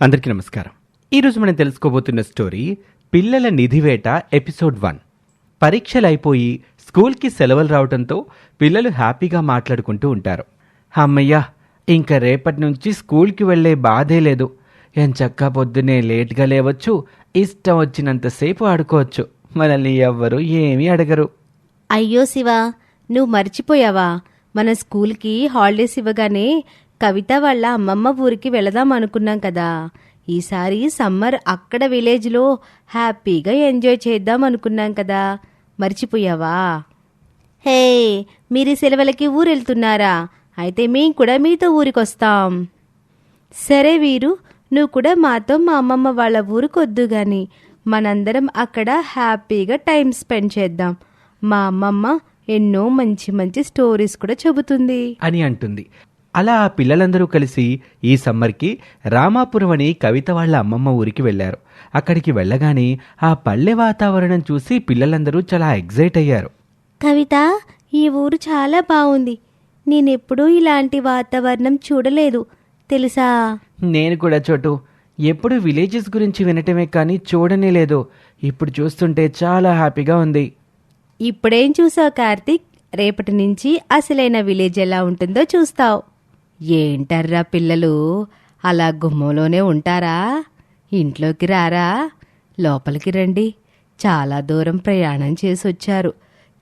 అందరికీ నమస్కారం. ఈరోజు మనం తెలుసుకోబోతున్న స్టోరీ పిల్లల నిధివేట ఎపిసోడ్ 1. పరీక్షలు అయిపోయి స్కూల్కి సెలవులు రావడంతో పిల్లలు హ్యాపీగా మాట్లాడుకుంటూ ఉంటారు. అమ్మయ్యా, ఇంకా రేపటి నుంచి స్కూల్కి వెళ్ళే బాధే లేదు. ఎంచక్కా పొద్దునే లేట్గా లేవచ్చు, ఇష్టం వచ్చినంతసేపు ఆడుకోవచ్చు, మనల్ని ఎవ్వరూ ఏమీ అడగరు. అయ్యో శివ, నువ్వు మర్చిపోయావా? మన స్కూల్కి హాలిడేస్ ఇవ్వగానే కవిత వాళ్ళ అమ్మమ్మ ఊరికి వెళదాం అనుకున్నాం కదా. ఈసారి సమ్మర్ అక్కడ విలేజ్లో హ్యాపీగా ఎంజాయ్ చేద్దాం అనుకున్నాం కదా, మర్చిపోయావా? హే, మీరు సెలవులకి ఊరెళ్తున్నారా? అయితే మేం కూడా మీతో ఊరికొస్తాం. సరే వీరు, నువ్వు కూడా మాతో మా అమ్మమ్మ వాళ్ళ ఊరికొద్దు గాని మనందరం అక్కడ హ్యాపీగా టైం స్పెండ్ చేద్దాం. మా అమ్మమ్మ ఎన్నో మంచి మంచి స్టోరీస్ కూడా చెబుతుంది అని అంటుంది. అలా ఆ పిల్లలందరూ కలిసి ఈ సమ్మర్కి రామాపురం అని కవిత వాళ్ళ అమ్మమ్మ ఊరికి వెళ్లారు. అక్కడికి వెళ్ళగానే ఆ పల్లె వాతావరణం చూసి పిల్లలందరూ చాలా ఎగ్జైట్ అయ్యారు. కవిత, ఈ ఊరు చాలా బాగుంది. నేనెప్పుడూ ఇలాంటి వాతావరణం చూడలేదు తెలుసా? నేను కూడా చోటు, ఎప్పుడు విలేజెస్ గురించి వినటమే కానీ చూడనే లేదు. ఇప్పుడు చూస్తుంటే చాలా హ్యాపీగా ఉంది. ఇప్పుడేం చూసావు కార్తీక్? రేపటి నుంచి అసలైన విలేజ్ ఎలా ఉంటుందో చూస్తావు. ఏంటర్రా పిల్లలు, అలా గుమ్మంలోనే ఉంటారా? ఇంట్లోకి రారా, లోపలికి రండి. చాలా దూరం ప్రయాణం చేసొచ్చారు.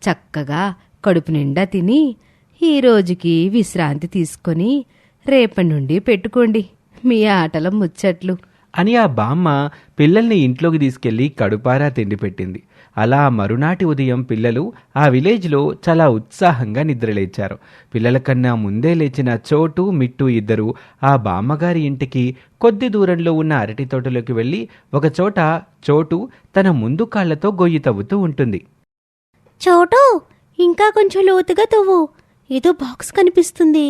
చక్కగా కడుపు నిండా తిని ఈ రోజుకి విశ్రాంతి తీసుకొని రేపటి నుండి పెట్టుకోండి మీ ఆటల ముచ్చట్లు అని ఆ బామ్మ పిల్లల్ని ఇంట్లోకి తీసుకెళ్లి కడుపారా తిండి పెట్టింది. అలా మరునాటి ఉదయం పిల్లలు ఆ విలేజ్లో చాలా ఉత్సాహంగా నిద్రలేచారు. పిల్లల కన్నా ముందే లేచిన చోటు, మిట్టు ఇద్దరు ఆ బామ్మగారి ఇంటికి కొద్ది దూరంలో ఉన్న అరటి తోటలోకి వెళ్ళి ఒకచోట చోటు తన ముందు కాళ్లతో గొయ్యి తవ్వుతూ ఉంటుంది. చోటు, ఇంకా కొంచెం లోతుగా తవ్వు. ఏదో బాక్స్ కనిపిస్తుంది.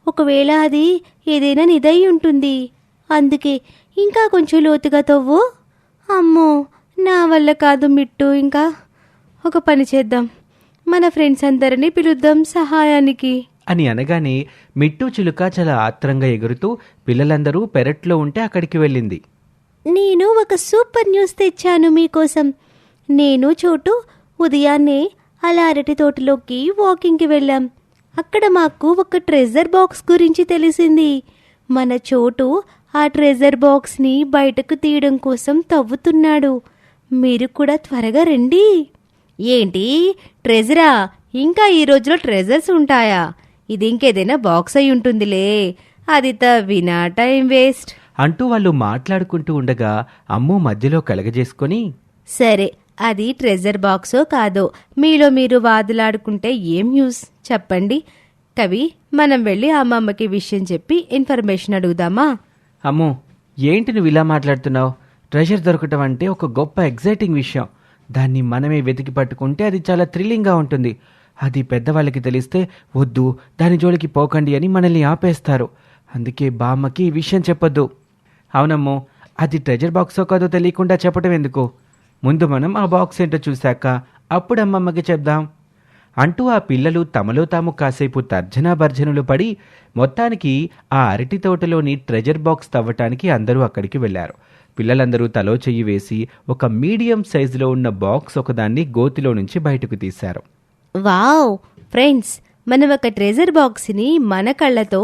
ఒకవేళ అది ఏదైనా నిధై ఉంటుంది. అందుకే ఇంకా కొంచెం లోతుగా తవ్వు. అమ్మో, నా వల్ల కాదు మిట్టు. ఇంకా ఒక పని చేద్దాం, మన ఫ్రెండ్స్ అందరినీ పిలుద్దాం సహాయానికి అని అనగానే మిట్టు చిలుక చాలా ఆత్రంగా ఎగురుతూ పిల్లలందరూ పెరట్లో ఉంటే అక్కడికి వెళ్ళింది. నేను ఒక సూపర్ న్యూస్ తెచ్చాను మీకోసం. నేను చోటు ఉదయాన్నే అలా అరటి తోటలోకి వాకింగ్కి వెళ్ళాం. అక్కడ మాకు ఒక ట్రెజర్ బాక్స్ గురించి తెలిసింది. మన చోటు ఆ ట్రెజర్ బాక్స్ని బయటకు తీయడం కోసం తవ్వుతున్నాడు. మీరు కూడా త్వరగా రండి. ఏంటి ట్రెజరా? ఇంకా ఈ రోజులో ట్రెజర్స్ ఉంటాయా? ఇది ఇంకేదైనా బాక్స్ అయి ఉంటుందిలే, అది తవ్వినా టైం వేస్ట్ అంటూ వాళ్ళు మాట్లాడుకుంటూ ఉండగా అమ్ము మధ్యలో కలగజేసుకొని, సరే, అది ట్రెజర్ బాక్సో కాదో మీలో మీరు వాదులాడుకుంటే ఏం యూస్ చెప్పండి. కవి, మనం వెళ్ళి అమ్మమ్మకి విషయం చెప్పి ఇన్ఫర్మేషన్ అడుగుదామా? అమ్మో, ఏంటి నువ్వు ఇలా మాట్లాడుతున్నావు? ట్రెజర్ దొరకటం అంటే ఒక గొప్ప ఎగ్జైటింగ్ విషయం. దాన్ని మనమే వెతికి పట్టుకుంటే అది చాలా థ్రిల్లింగ్గా ఉంటుంది. అది పెద్దవాళ్ళకి తెలిస్తే వద్దు, దాని జోలికి పోకండి అని మనల్ని ఆపేస్తారు. అందుకే బామ్మకి ఈ విషయం చెప్పొద్దు. అవునమ్మో, అది ట్రెజర్ బాక్సో కాదో తెలియకుండా చెప్పటం ఎందుకు? ముందు మనం ఆ బాక్స్ ఏంటో చూశాక అప్పుడు అమ్మమ్మకి చెప్దాం అంటూ ఆ పిల్లలు తమలో తాము కాసేపు తర్జనా భర్జనలు పడి మొత్తానికి ఆ అరటి తోటలోని ట్రెజర్ బాక్స్ తవ్వటానికి అందరూ అక్కడికి వెళ్లారు. పిల్లలందరూ తలో చెయ్యి వేసి ఒక మీడియం సైజులో ఉన్న బాక్స్ ఒకదాన్ని గోతిలో నుంచి బయటకు తీశారు. వావ్ ఫ్రెండ్స్, మనం ఒక ట్రెజర్ బాక్స్ని మన కళ్ళతో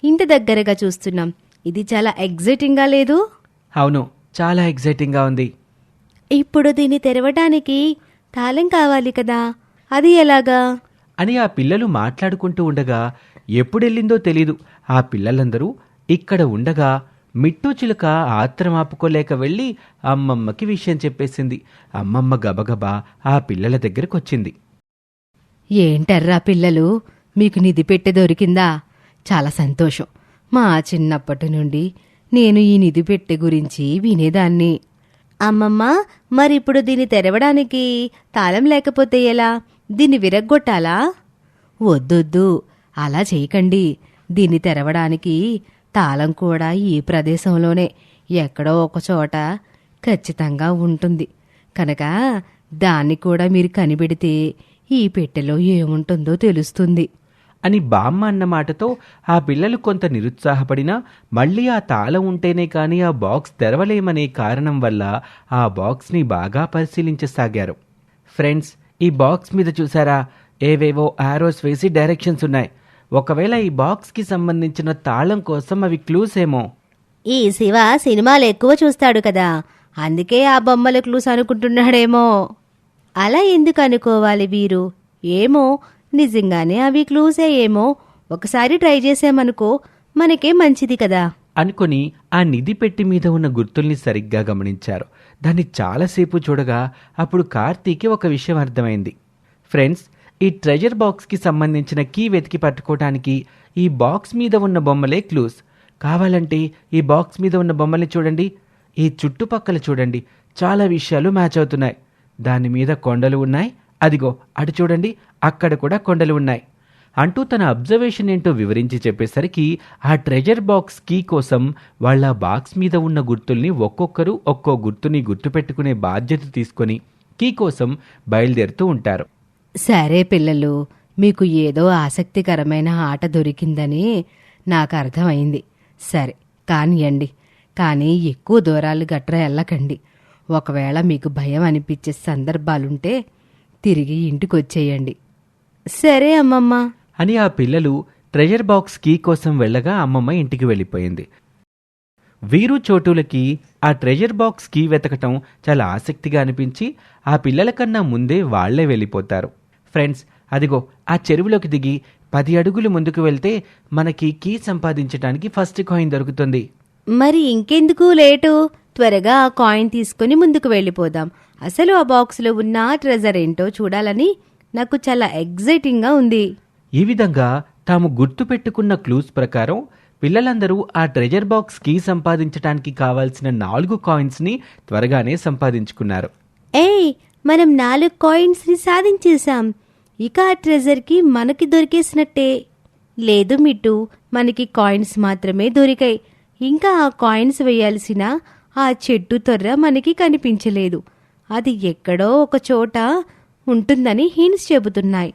ఇంత దగ్గరగా చూస్తున్నాం. ఇది చాలా ఎగ్జైటింగ్గా లేదు? అవును, చాలా ఎగ్జైటింగ్గా ఉంది. ఇప్పుడు దీన్ని తెరవడానికి తాళం కావాలి కదా, అది ఎలాగా అని ఆ పిల్లలు మాట్లాడుకుంటూ ఉండగా ఎప్పుడెళ్ళిందో తెలీదు. ఆ పిల్లలందరూ ఇక్కడ ఉండగా మిట్టు చిలుక ఆత్రం ఆపుకోలేక వెళ్ళి అమ్మమ్మకి విషయం చెప్పేసింది. అమ్మమ్మ గబగబా ఆ పిల్లల దగ్గరకు వచ్చింది. ఏంటర్రా పిల్లలు, మీకు నిధి పెట్టె దొరికిందా? చాలా సంతోషం. మా చిన్నప్పటి నుండి నేను ఈ నిధి పెట్టె గురించి వినేదాన్ని. అమ్మమ్మ, మరిప్పుడు దీన్ని తెరవడానికి తాళం లేకపోతే ఎలా? దీన్ని విరగ్గొట్టాలా? వద్దొద్దు, అలా చేయకండి. దీన్ని తెరవడానికి తాళం కూడా ఈ ప్రదేశంలోనే ఎక్కడో ఒకచోట ఖచ్చితంగా ఉంటుంది కనుక దాన్ని కూడా మీరు కనిపెడితే ఈ పెట్టెలో ఏముంటుందో తెలుస్తుంది అని బామ్మ అన్న మాటతో ఆ పిల్లలు కొంత నిరుత్సాహపడినా మళ్ళీ ఆ తాళం ఉంటేనే కానీ ఆ బాక్స్ తెరవలేమనే కారణం వల్ల ఆ బాక్స్ని బాగా పరిశీలించసాగారు. ఫ్రెండ్స్, ఈ బాక్స్ మీద చూసారా, ఏవేవో ఆరోస్ వేసి డైరెక్షన్స్ ఉన్నాయి. ఒకవేళ ఈ బాక్స్కి సంబంధించిన తాళం కోసం అవి క్లూస్ ఏమో. ఈ శివ సినిమాలు ఎక్కువ చూస్తాడు కదా, అందుకే ఆ బొమ్మల క్లూస్ అనుకుంటున్నాడేమో. అలా ఎందుకు అనుకోవాలి వీరు? ఏమో, నిజంగానే అవి క్లూసే ఏమో. ఒకసారి ట్రై చేసామనుకో మనకే మంచిది కదా అనుకుని ఆ నిధి పెట్టి మీద ఉన్న గుర్తుల్ని సరిగ్గా గమనించారు. దాన్ని చాలాసేపు చూడగా అప్పుడు కార్తీకి ఒక విషయం అర్థమైంది. ఫ్రెండ్స్, ఈ ట్రెజర్ బాక్స్కి సంబంధించిన కీ వెతికి పట్టుకోవటానికి ఈ బాక్స్ మీద ఉన్న బొమ్మలే క్లూస్. కావాలంటే ఈ బాక్స్ మీద ఉన్న బొమ్మల్ని చూడండి, ఈ చుట్టుపక్కల చూడండి, చాలా విషయాలు మ్యాచ్ అవుతున్నాయి. దాని మీద కొండలు ఉన్నాయి, అదిగో అటు చూడండి, అక్కడ కూడా కొండలు ఉన్నాయి అంటూ తన అబ్జర్వేషన్ ఏంటో వివరించి చెప్పేసరికి ఆ ట్రెజర్ బాక్స్ కీ కోసం వాళ్ళ బాక్స్ మీద ఉన్న గుర్తుల్ని ఒక్కొక్కరు ఒక్కో గుర్తుని గుర్తుపెట్టుకునే బాధ్యత తీసుకొని కీ కోసం బయలుదేరుతూ ఉంటారు. సరే పిల్లలు, మీకు ఏదో ఆసక్తికరమైన ఆట దొరికిందని నాకు అర్థమైంది. సరే కానియండి, కానీ ఎక్కువ దూరాలు గట్రా వెళ్ళకండి. ఒకవేళ మీకు భయం అనిపించే సందర్భాలుంటే తిరిగి ఇంటికి వచ్చేయండి. సరే అమ్మమ్మ అని ఆ పిల్లలు ట్రెజర్ బాక్స్ కీ కోసం వెళ్ళగా అమ్మమ్మ ఇంటికి వెళ్ళిపోయింది. వీరు చోటులకి ఆ ట్రెజర్ బాక్స్ కీ వెతకటం చాలా ఆసక్తిగా అనిపించి ఆ పిల్లల కన్నా ముందే వాళ్లే వెళ్ళిపోతారు. ఫ్రెండ్స్, అదిగో ఆ చెరువులోకి దిగి 10 అడుగులు ముందుకు వెళ్తే మనకి కీ సంపాదించడానికి ఫస్ట్ కాయిన్ దొరుకుతుంది. మరి ఇంకెందుకు లేటు, త్వరగా ఆ కాయిన్ తీసుకుని ముందుకు వెళ్ళిపోదాం. అసలు ఆ బాక్స్లో ఉన్న ట్రెజర్ ఏంటో చూడాలని నాకు చాలా ఎగ్జైటింగ్గా ఉంది. ఈ విధంగా తాము గుర్తు పెట్టుకున్న క్లూస్ ప్రకారం పిల్లలందరూ ఆ ట్రెజర్ బాక్స్ కీ సంపాదించడానికి కావాల్సిన 4 కాయిన్స్ని త్వరగానే సంపాదించుకున్నారు. ఏయ్, మనం 4 కాయిన్స్ని సాధించేశాం. ఇక ఆ ట్రెజర్కి మనకి దొరికేసినట్టే. లేదు మిట్టు, మనకి కాయిన్స్ మాత్రమే దొరికాయి. ఇంకా ఆ కాయిన్స్ వేయాల్సిన ఆ చెట్టు తొర్ర మనకి కనిపించలేదు. అది ఎక్కడో ఒక చోట ఉంటుందని హింట్స్ చెబుతున్నాయి.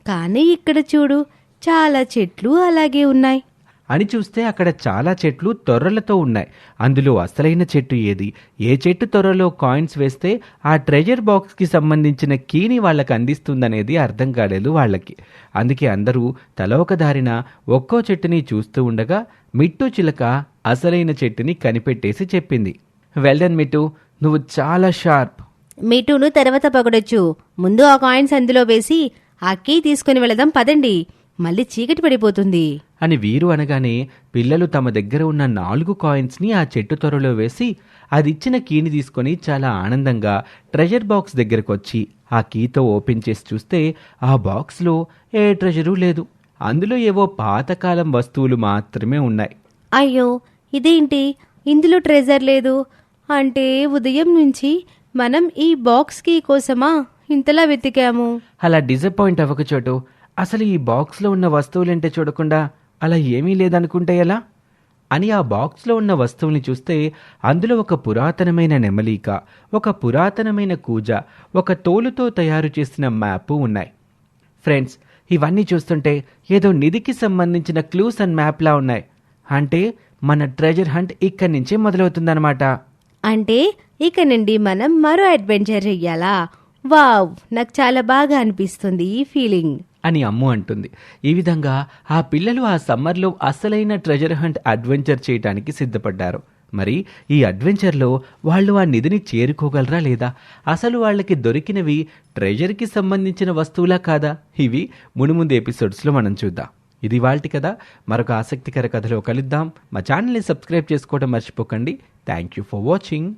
కానీ ఇక్కడ చూడు, చాలా చెట్లు అలాగే ఉన్నాయి. అని చూస్తే అక్కడ చాలా చెట్లు తొర్రలతో ఉన్నాయి. అందులో అసలైన చెట్టు ఏది, ఏ చెట్టు తొర్రలో కాయిన్స్ వేస్తే ఆ ట్రెజర్ బాక్స్కి సంబంధించిన కీని వాళ్ళకి అందిస్తుందనేది అర్థం కాలేదు వాళ్ళకి. అందుకే అందరూ తల ఒక దారిన ఒక్కో చెట్టుని చూస్తూ ఉండగా మిట్టు చిలక అసలైన చెట్టుని కనిపెట్టేసి చెప్పింది. వెల్డన్ మిట్టు, నువ్వు చాలా షార్ప్. మిట్టును తర్వాత పగడొచ్చు. ముందు ఆ కాయిన్స్ అందులో వేసి ఆ కీ తీసుకుని వెళదాం పదండి, మళ్ళీ చీకటి పడిపోతుంది అని వీరు అనగానే పిల్లలు తమ దగ్గర ఉన్న 4 కాయిన్స్ని ఆ చెట్టు త్వరలో వేసి అదిచ్చిన కీని తీసుకొని చాలా ఆనందంగా ట్రెజర్ బాక్స్ దగ్గరకు వచ్చి ఆ కీతో ఓపెన్ చేసి చూస్తే ఆ బాక్స్లో ఏ ట్రెజరు లేదు. అందులో ఏవో పాతకాలం వస్తువులు మాత్రమే ఉన్నాయి. అయ్యో, ఇదేంటి, ఇందులో ట్రెజర్ లేదు అంటే ఉదయం నుంచి మనం ఈ బాక్స్ కీ కోసమా ఇంతలా వెతికాము. అలా డిసప్పాయింట్ అవ్వక చోటు, అసలు ఈ బాక్స్లో ఉన్న వస్తువులేంటే చూడకుండా అలా ఏమీ లేదనుకుంటే ఎలా అని ఆ బాక్స్లో ఉన్న వస్తువుల్ని చూస్తే అందులో ఒక పురాతనమైన నెమలిక, ఒక పురాతనమైన కూజ, ఒక తోలుతో తయారు చేసిన మ్యాపు ఉన్నాయి. ఫ్రెండ్స్, ఇవన్నీ చూస్తుంటే ఏదో నిధికి సంబంధించిన క్లూస్ అండ్ మ్యాప్లా ఉన్నాయి. అంటే మన ట్రెజర్ హంట్ ఇక్కడి నుంచే మొదలవుతుందన్నమాట. అంటే ఇక నుండి మనం మరో అడ్వెంచర్ చెయ్యాలా? వావ్, నాకు చాలా బాగా అనిపిస్తుంది ఈ ఫీలింగ్ అని అమ్ము అంటుంది. ఈ విధంగా ఆ పిల్లలు ఆ సమ్మర్లో అసలైన ట్రెజర్ హంట్ అడ్వెంచర్ చేయడానికి సిద్ధపడ్డారు. మరి ఈ అడ్వెంచర్లో వాళ్ళు ఆ నిధిని చేరుకోగలరా లేదా? అసలు వాళ్ళకి దొరికినవి ట్రెజర్కి సంబంధించిన వస్తువులా కాదా? ఇవి మునుముందు ఎపిసోడ్స్లో మనం చూద్దాం. ఇది వాల్టి కథ. మరొక ఆసక్తికర కథలో కలుద్దాం. మా ఛానల్ని సబ్స్క్రైబ్ చేసుకోవడం మర్చిపోకండి. Thank you for watching.